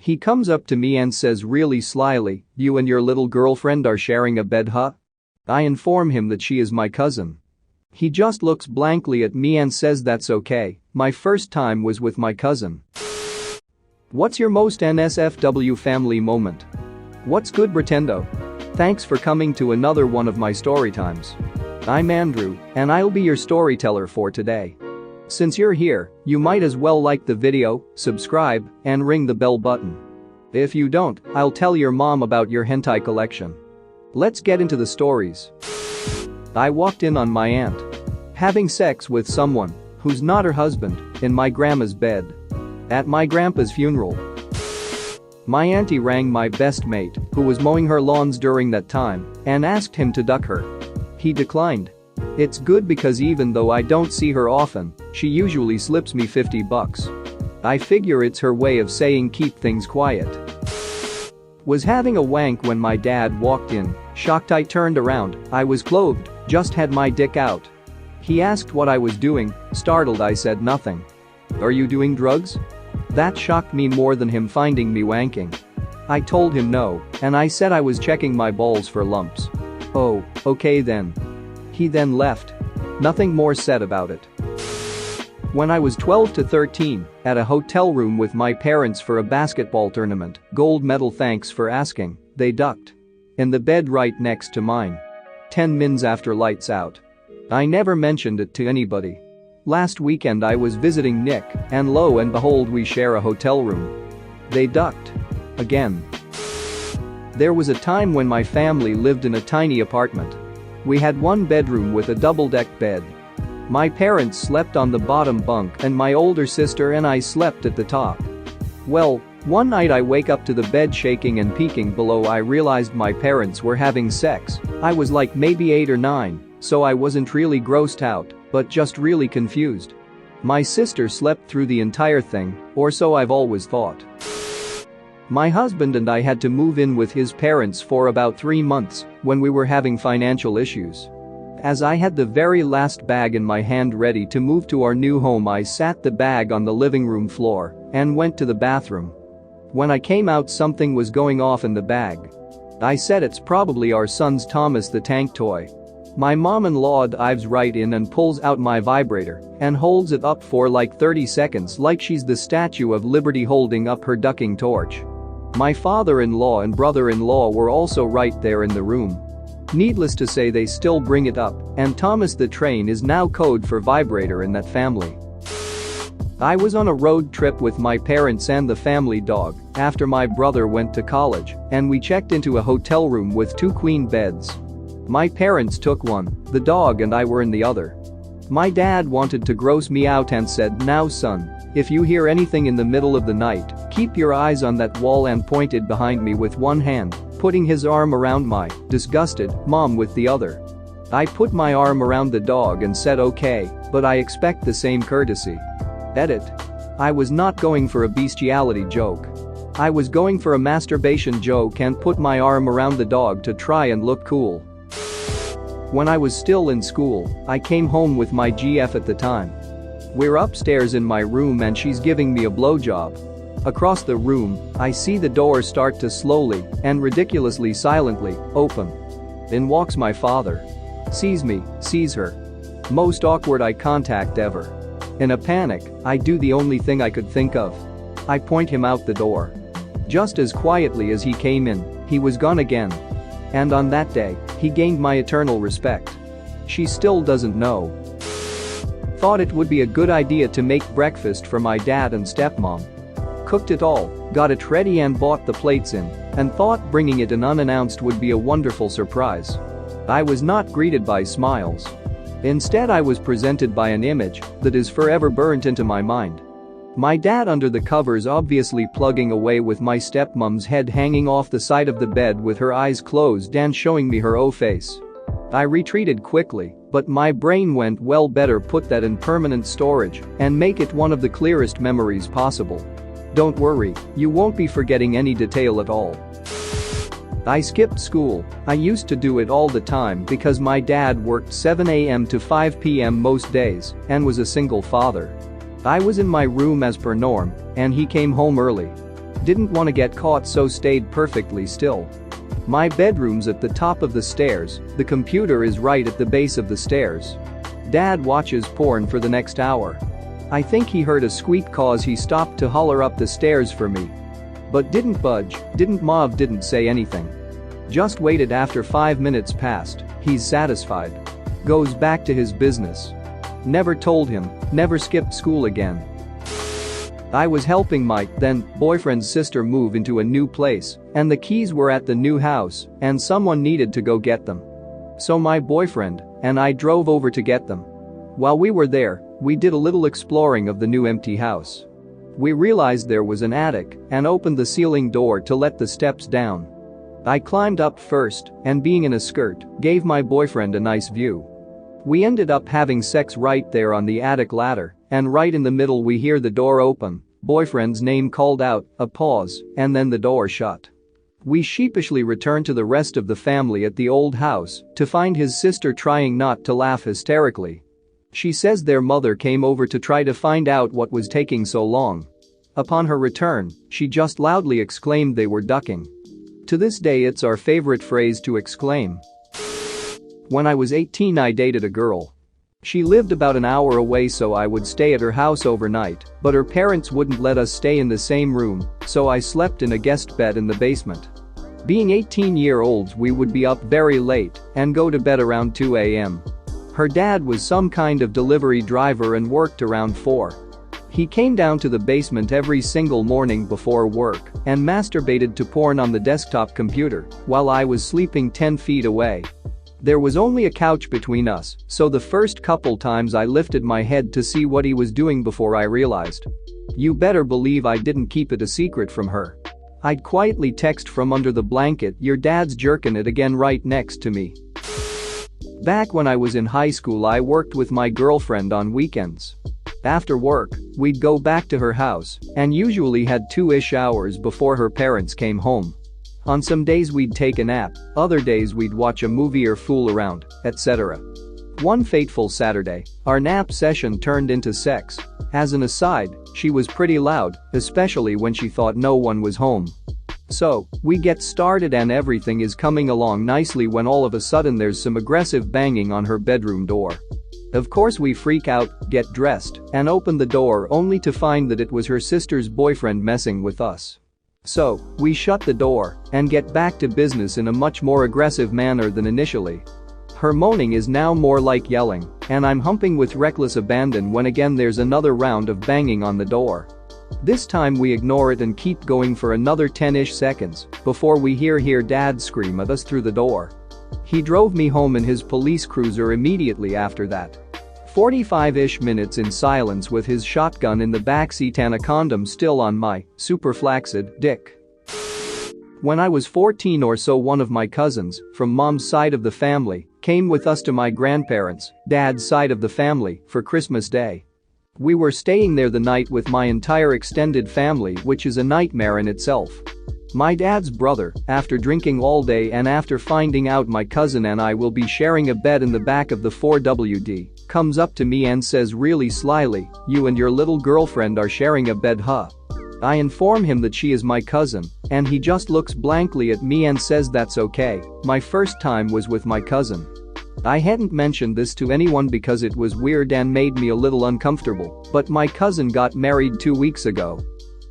He comes up to me and says really slyly, "You and your little girlfriend are sharing a bed, huh?" I inform him that she is my cousin. He just looks blankly at me and says that's okay, my first time was with my cousin. What's your most NSFW family moment? What's good, Pretendo? Thanks for coming to another one of my story times. I'm Andrew, and I'll be your storyteller for today. Since you're here, you might as well like the video, subscribe, and ring the bell button. If you don't, I'll tell your mom about your hentai collection. Let's get into the stories. I walked in on my aunt having sex with someone who's not her husband in my grandma's bed at my grandpa's funeral. My auntie rang my best mate, who was mowing her lawns during that time, and asked him to duck her. He declined. It's good because even though I don't see her often, she usually slips me $50. I figure it's her way of saying keep things quiet. Was having a wank when my dad walked in. Shocked, I turned around. I was clothed, just had my dick out. He asked what I was doing. Startled, I said nothing. Are you doing drugs? That shocked me more than him finding me wanking. I told him no, and I said I was checking my balls for lumps. Oh, okay then. He then left. Nothing more said about it. When I was 12 to 13, at a hotel room with my parents for a basketball tournament, gold medal, thanks for asking, they ducked. In the bed right next to mine. 10 mins after lights out. I never mentioned it to anybody. Last weekend I was visiting Nick, and lo and behold we share a hotel room. They ducked. Again. There was a time when my family lived in a tiny apartment. We had one bedroom with a double-deck bed. My parents slept on the bottom bunk and my older sister and I slept at the top. Well, one night I wake up to the bed shaking and peeking below. I realized my parents were having sex. I was like maybe 8 or 9, so I wasn't really grossed out, but just really confused. My sister slept through the entire thing, or so I've always thought. My husband and I had to move in with his parents for about 3 months when we were having financial issues. As I had the very last bag in my hand ready to move to our new home, I sat the bag on the living room floor and went to the bathroom. When I came out, something was going off in the bag. I said it's probably our son's Thomas the Tank toy. My mom-in-law dives right in and pulls out my vibrator and holds it up for like 30 seconds like she's the Statue of Liberty holding up her ducking torch. My father-in-law and brother-in-law were also right there in the room. Needless to say, they still bring it up, and Thomas the Train is now code for vibrator in that family. I was on a road trip with my parents and the family dog after my brother went to college, and we checked into a hotel room with 2 queen beds. My parents took one, the dog and I were in the other. My dad wanted to gross me out and said, "Now son, if you hear anything in the middle of the night, keep your eyes on that wall," and pointed behind me with one hand, putting his arm around my disgusted mom with the other. I put my arm around the dog and said okay, but I expect the same courtesy. Edit. I was not going for a bestiality joke. I was going for a masturbation joke and put my arm around the dog to try and look cool. When I was still in school, I came home with my GF at the time. We're upstairs in my room and she's giving me a blowjob. Across the room, I see the door start to slowly and ridiculously silently open. In walks my father. Sees me, sees her. Most awkward eye contact ever. In a panic, I do the only thing I could think of. I point him out the door. Just as quietly as he came in, he was gone again. And on that day, he gained my eternal respect. She still doesn't know. Thought it would be a good idea to make breakfast for my dad and stepmom. Cooked it all, got it ready and bought the plates in, and thought bringing it in unannounced would be a wonderful surprise. I was not greeted by smiles. Instead, I was presented by an image that is forever burnt into my mind. My dad under the covers, obviously plugging away, with my stepmom's head hanging off the side of the bed with her eyes closed and showing me her O-face. I retreated quickly, but my brain went, well, better put that in permanent storage and make it one of the clearest memories possible. Don't worry, you won't be forgetting any detail at all. I skipped school. I used to do it all the time because my dad worked 7 a.m. to 5 p.m. most days and was a single father. I was in my room as per norm, and he came home early. Didn't want to get caught, so stayed perfectly still. My bedroom's at the top of the stairs, the computer is right at the base of the stairs. Dad watches porn for the next hour. I think he heard a squeak cause he stopped to holler up the stairs for me. But didn't budge, didn't move, didn't say anything. Just waited. After 5 minutes passed, he's satisfied. Goes back to his business. Never told him, never skipped school again. I was helping my then boyfriend's sister move into a new place, and the keys were at the new house, and someone needed to go get them. So my boyfriend and I drove over to get them. While we were there, we did a little exploring of the new empty house. We realized there was an attic and opened the ceiling door to let the steps down. I climbed up first and, being in a skirt, gave my boyfriend a nice view. We ended up having sex right there on the attic ladder, and right in the middle we hear the door open, boyfriend's name called out, a pause, and then the door shut. We sheepishly returned to the rest of the family at the old house to find his sister trying not to laugh hysterically. She says their mother came over to try to find out what was taking so long. Upon her return, she just loudly exclaimed they were ducking. To this day it's our favorite phrase to exclaim. When I was 18, I dated a girl. She lived about an hour away, so I would stay at her house overnight, but her parents wouldn't let us stay in the same room, so I slept in a guest bed in the basement. Being 18-year-olds, we would be up very late and go to bed around 2 a.m. Her dad was some kind of delivery driver and worked around 4. He came down to the basement every single morning before work and masturbated to porn on the desktop computer while I was sleeping 10 feet away. There was only a couch between us, so the first couple times I lifted my head to see what he was doing before I realized. You better believe I didn't keep it a secret from her. I'd quietly text from under the blanket, "Your dad's jerking it again," right next to me. Back when I was in high school, I worked with my girlfriend on weekends. After work, we'd go back to her house and usually had 2-ish hours before her parents came home. On some days we'd take a nap, other days we'd watch a movie or fool around, etc. One fateful Saturday, our nap session turned into sex. As an aside, she was pretty loud, especially when she thought no one was home. So, we get started and everything is coming along nicely when all of a sudden there's some aggressive banging on her bedroom door. Of course we freak out, get dressed, and open the door only to find that it was her sister's boyfriend messing with us. So, we shut the door and get back to business in a much more aggressive manner than initially. Her moaning is now more like yelling, and I'm humping with reckless abandon when again there's another round of banging on the door. This time we ignore it and keep going for another 10-ish seconds before we hear Dad scream at us through the door. He drove me home in his police cruiser immediately after that. 45-ish minutes in silence with his shotgun in the backseat and a condom still on my super flaccid dick. When I was 14 or so, one of my cousins, from mom's side of the family, came with us to my grandparents', dad's side of the family, for Christmas Day. We were staying there the night with my entire extended family, which is a nightmare in itself. My dad's brother, after drinking all day and after finding out my cousin and I will be sharing a bed in the back of the 4WD, comes up to me and says really slyly, "You and your little girlfriend are sharing a bed, huh?" I inform him that she is my cousin, and he just looks blankly at me and says that's okay. My first time was with my cousin. I hadn't mentioned this to anyone because it was weird and made me a little uncomfortable, but my cousin got married 2 weeks ago.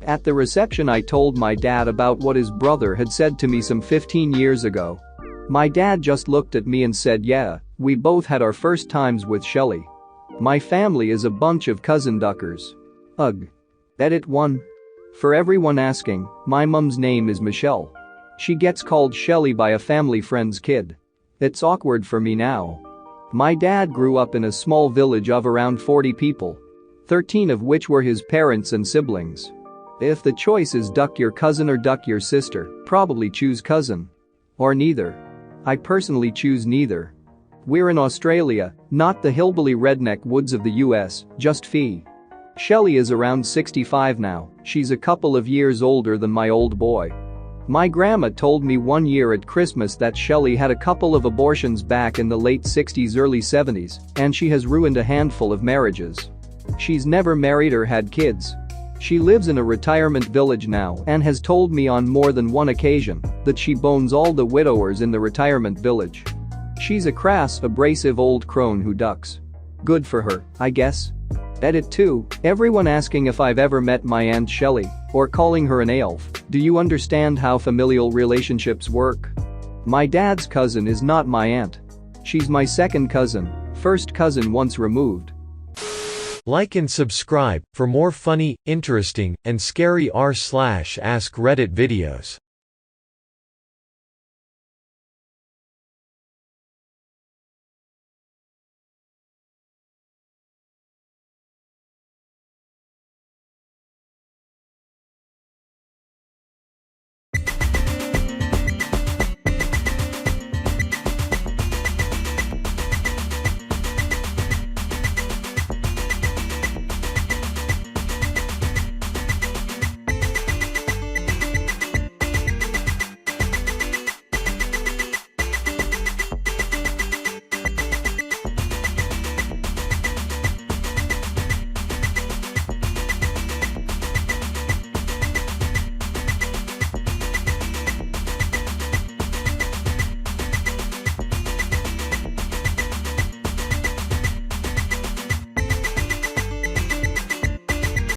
At the reception I told my dad about what his brother had said to me some 15 years ago. My dad just looked at me and said, "Yeah, we both had our first times with Shelly. My family is a bunch of cousin duckers." Ugh. Edit 1. For everyone asking, my mum's name is Michelle. She gets called Shelly by a family friend's kid. It's awkward for me now. My dad grew up in a small village of around 40 people, 13 of which were his parents and siblings. If the choice is duck your cousin or duck your sister, probably choose cousin. Or neither. I personally choose neither. We're in Australia, not the hillbilly redneck woods of the US, just fee. Shelly is around 65 now, she's a couple of years older than my old boy. My grandma told me one year at Christmas that Shelly had a couple of abortions back in the late 60s early 70s, and she has ruined a handful of marriages. She's never married or had kids. She lives in a retirement village now and has told me on more than one occasion that she bones all the widowers in the retirement village. She's a crass, abrasive old crone who ducks. Good for her, I guess. Edit 2, everyone asking if I've ever met my Aunt Shelley, or calling her an elf. Do you understand how familial relationships work? My dad's cousin is not my aunt. She's my second cousin, first cousin once removed. Like and subscribe for more funny, interesting, and scary r/ask Reddit videos.